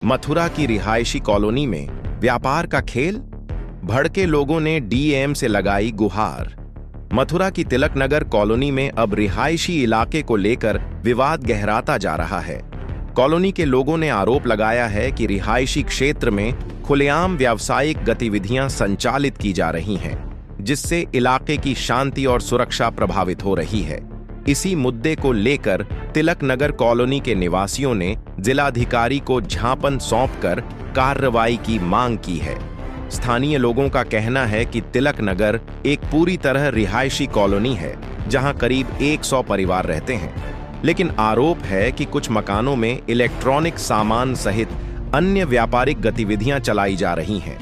मथुरा की रिहायशी कॉलोनी में व्यापार का खेल, भड़के लोगों ने डीएम से लगाई गुहार। मथुरा की तिलक नगर कॉलोनी में अब रिहायशी इलाके को लेकर विवाद गहराता जा रहा है। कॉलोनी के लोगों ने आरोप लगाया है कि रिहायशी क्षेत्र में खुलेआम व्यावसायिक गतिविधियां संचालित की जा रही हैं, जिससे इलाके की शांति और सुरक्षा प्रभावित हो रही है। इसी मुद्दे को लेकर तिलक नगर कॉलोनी के निवासियों ने जिलाधिकारी को ज्ञापन सौंपकर कार्रवाई की मांग की है। स्थानीय लोगों का कहना है कि तिलक नगर एक पूरी तरह रिहायशी कॉलोनी है, जहां करीब 100 परिवार रहते हैं, लेकिन आरोप है कि कुछ मकानों में इलेक्ट्रॉनिक सामान सहित अन्य व्यापारिक गतिविधियां चलाई जा रही हैं।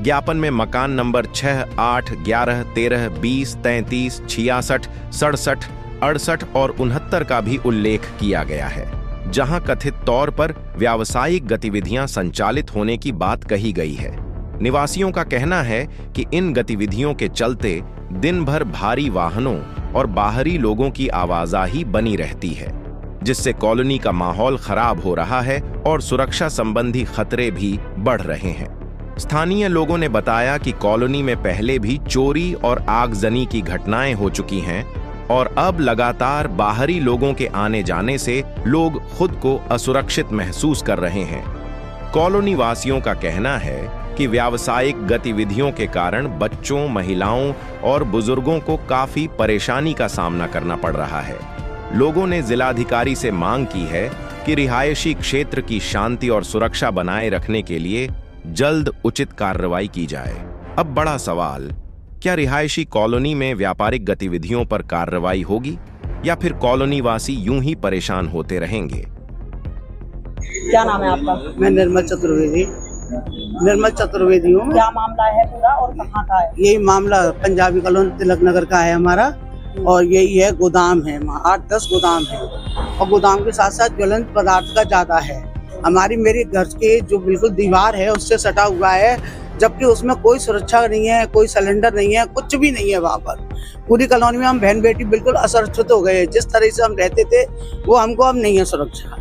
ज्ञापन में मकान नंबर 6, 8, 11, 13, 20, 33, 66, 67, 68 और 69 का भी उल्लेख किया गया है, जहां कथित तौर पर व्यावसायिक गतिविधियां संचालित होने की बात कही गई है। निवासियों का कहना है कि इन गतिविधियों के चलते दिन भर भारी वाहनों और बाहरी लोगों की आवाजाही बनी रहती है, जिससे कॉलोनी का माहौल खराब हो रहा है और सुरक्षा संबंधी खतरे भी बढ़ रहे हैं। स्थानीय लोगों ने बताया कि कॉलोनी में पहले भी चोरी और आगजनी की घटनाएं हो चुकी हैं और अब लगातार बाहरी लोगों के आने जाने से लोग खुद को असुरक्षित महसूस कर रहे हैं। कॉलोनी वासियों का कहना है कि व्यावसायिक गतिविधियों के कारण बच्चों, महिलाओं और बुजुर्गों को काफी परेशानी का सामना करना पड़ रहा है। लोगों ने जिलाधिकारी से मांग की है कि रिहायशी क्षेत्र की शांति और सुरक्षा बनाए रखने के लिए जल्द उचित कार्रवाई की जाए। अब बड़ा सवाल, क्या रिहायशी कॉलोनी में व्यापारिक गतिविधियों पर कार्रवाई होगी या फिर कॉलोनी वासी यूं ही परेशान होते रहेंगे? क्या नाम है आपका? मैं निर्मल चतुर्वेदी हूँ। क्या मामला है पूरा और कहाँ का है? यही मामला पंजाबी कॉलोनी तिलक नगर का है हमारा, और यही है गोदाम है, 8-10 गोदाम है और गोदाम के साथ साथ ज्वलंत पदार्थ का ज्यादा है। मेरे घर के जो बिल्कुल दीवार है उससे सटा हुआ है, जबकि उसमें कोई सुरक्षा नहीं है, कोई सिलेंडर नहीं है, कुछ भी नहीं है। वहाँ पर पूरी कॉलोनी में हम बहन बेटी बिल्कुल असुरक्षित हो गए। जिस तरह से हम रहते थे वो हमको अब नहीं है सुरक्षा।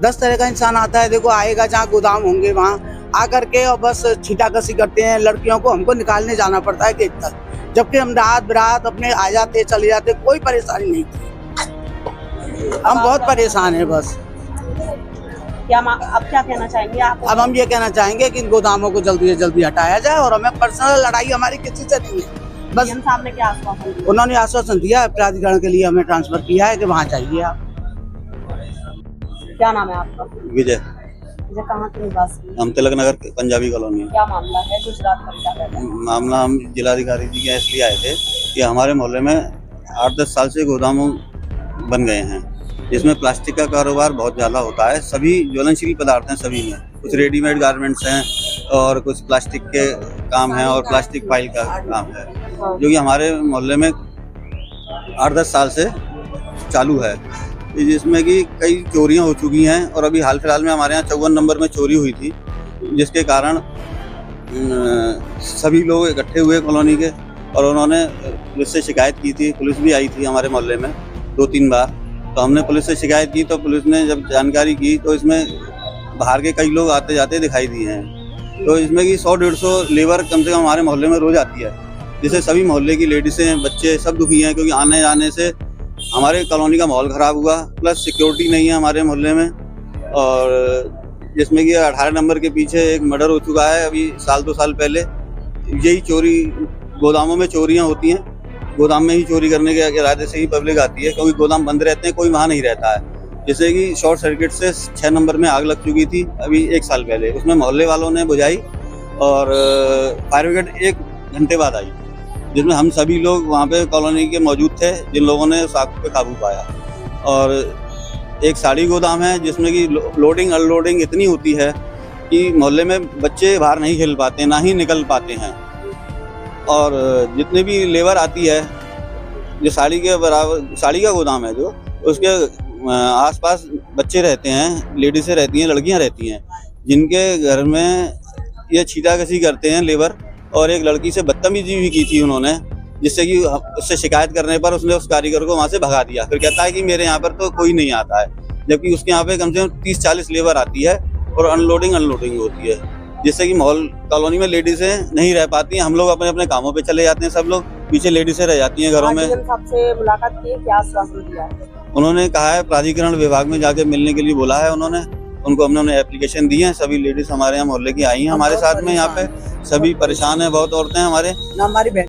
10 तरह का इंसान आता है, देखो आएगा, जहाँ गोदाम होंगे वहाँ आकर के और बस छींटाकशी करते हैं। लड़कियों को हमको निकालने जाना पड़ता है गेट तक, जबकि हम रात बिरात अपने आ जाते चले जाते, कोई परेशानी नहीं थी। हम बहुत परेशान हैं बस। अब क्या कहना चाहेंगे आप? अब हम ये कहना चाहेंगे कि इन गोदामों को जल्दी से जल्दी हटाया जाए, और हमें पर्सनल लड़ाई हमारी किसी से नहीं है। बस सामने क्या आश्वासन दिया? उन्होंने आश्वासन दिया, प्राधिकरण के लिए हमें ट्रांसफर किया है कि वहाँ जाइए आप। क्या नाम है आपका? विजय। कहाँ के निवासी? हम तिलक नगर पंजाबी कॉलोनी। क्या मामला है जो जिलाधिकारी? मामला हम जिलाधिकारी जी के इसलिए आए थे कि हमारे मोहल्ले में 8-10 साल से गोदाम बन गए हैं, जिसमें प्लास्टिक का कारोबार बहुत ज़्यादा होता है। सभी ज्वलनशील पदार्थ हैं, सभी में कुछ रेडीमेड गारमेंट्स हैं और कुछ प्लास्टिक के काम हैं और प्लास्टिक फाइल का काम है, जो कि हमारे मोहल्ले में 8-10 साल से चालू है, जिसमें कि कई चोरियां हो चुकी हैं। और अभी हाल फिलहाल में हमारे यहाँ 54 नंबर में चोरी हुई थी, जिसके कारण सभी लोग इकट्ठे हुए कॉलोनी के, और उन्होंने पुलिस से शिकायत की थी। पुलिस भी आई थी हमारे मोहल्ले में 2-3 बार, तो हमने पुलिस से शिकायत की, तो पुलिस ने जब जानकारी की तो इसमें बाहर के कई लोग आते जाते दिखाई दिए हैं। तो इसमें कि 100-150 लेबर कम से कम हमारे मोहल्ले में रोज आती है, जिससे सभी मोहल्ले की लेडीज़ें, बच्चे सब दुखी हैं, क्योंकि आने जाने से हमारे कॉलोनी का माहौल ख़राब हुआ। प्लस सिक्योरिटी नहीं है हमारे मोहल्ले में, और जिसमें कि 18 नंबर के पीछे एक मर्डर हो चुका है अभी 1-2 साल पहले। यही चोरी गोदामों में चोरियां होती हैं, गोदाम में ही चोरी करने के इरादे से ही पब्लिक आती है, क्योंकि गोदाम बंद रहते हैं, कोई वहाँ नहीं रहता है। जैसे कि शॉर्ट सर्किट से 6 नंबर में आग लग चुकी थी अभी 1 साल पहले, उसमें मोहल्ले वालों ने बुझाई और फायर ब्रिगेड 1 घंटे बाद आई, जिसमें हम सभी लोग वहाँ पे कॉलोनी के मौजूद थे, जिन लोगों ने उस आग पे काबू पाया। और एक साड़ी गोदाम है, जिसमें कि लोडिंग अनलोडिंग इतनी होती है कि मोहल्ले में बच्चे बाहर नहीं खेल पाते, ना ही निकल पाते हैं। और जितने भी लेबर आती है, जो साड़ी के बराबर साड़ी का गोदाम है, जो उसके आसपास बच्चे रहते हैं, लेडीज़ें रहती हैं, लड़कियां रहती हैं, जिनके घर में ये छींटाकशी करते हैं लेबर। और एक लड़की से बदतमीजी भी की थी उन्होंने, जिससे कि उससे शिकायत करने पर उसने उस कारीगर को वहाँ से भगा दिया। फिर कहता है कि मेरे यहाँ पर तो कोई नहीं आता है, जबकि उसके यहाँ पे कम से कम 30-40 लेबर आती है और अनलोडिंग होती है, जिससे कि माहौल कॉलोनी में लेडीजें नहीं रह पाती हैं। हम लोग अपने अपने कामों पे चले जाते हैं, सब लोग पीछे लेडीजें रह जाती हैं घरों में। डीएम साहब से मुलाकात की, क्या आश्वासन दिया है? उन्होंने कहा है प्राधिकरण विभाग में जाके मिलने के लिए बोला है उन्होंने, उनको हमने एप्लीकेशन दी है। सभी लेडीज हमारे यहाँ मोहल्ले की आई हैं हमारे साथ में, यहाँ पे सभी परेशान हैं, बहुत औरतें हमारे। ना हमारी